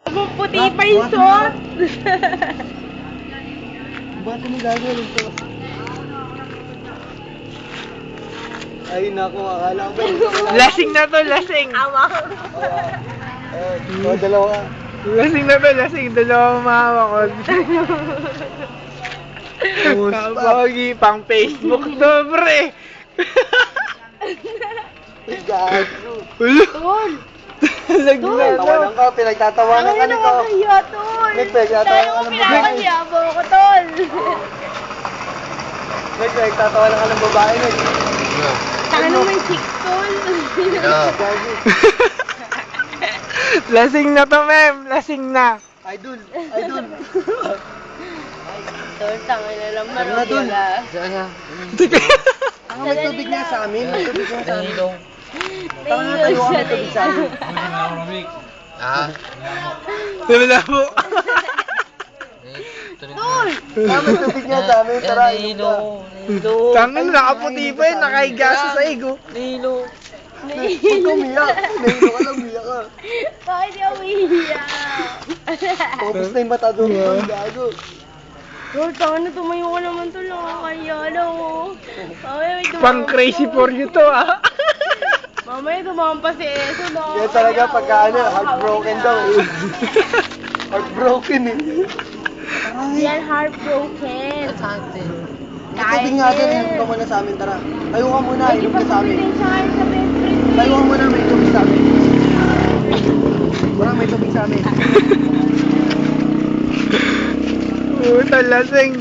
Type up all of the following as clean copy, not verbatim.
Puti pa yung suot. Ba't mo gagawin ito? Ay nako, akala ko ba? Lasing na to, lasing. Awa. Dalawa. Lasing na to, lasing. Dalawang mahawak ko. Kapogi, pang Facebook to, pre. Gago. Tol! Tawanan ko, pinagtatawanan ka nito. Nakakahiya, tol. Pinagtatawanan ka ng babae. Pinakahiya mo ko, tol. Pinagtatawanan ka ng babae. Taka naman chicks, tol. Gago. Lasing na to, mem. Lasing na. Idol. Tol, tanga na lang Ano na, Dul? marunong. Ang may tubig nga sa amin. May tubig nga sa amin. Tama nga Nahilo tayo siya, may tubig sa amin. Wala po. Tol! May tubig nga sa amin. Tara, inom ka. Tangin, nakaputi pa yun. Nakahiga sa saigo. Huwag ka umiyak. Nahilo ka lang, umiyak ka. Bakit di ako iiyak? Tapos na yung mata doon. Gago. Tol, tanga na tumayo ko naman, tol. Nakakahiya na, oh. Mamaya may Pang crazy for you to, ah. Mamaya dumampa si Eso, no? Kaya talaga pagka ano, heartbroken daw. Heartbroken eh. Yan, heartbroken. May tubig nga din. Inom ka muna sa amin. Tara. Tayo ka muna. Ay, Inom ka sa amin. ipagpapilin sa akin sa best friend. Tayo ka muna. May tubig sa amin. Wala may tubig sa amin. Puta, lasing.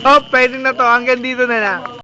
Oh, pwede na to. Hanggang dito na lang.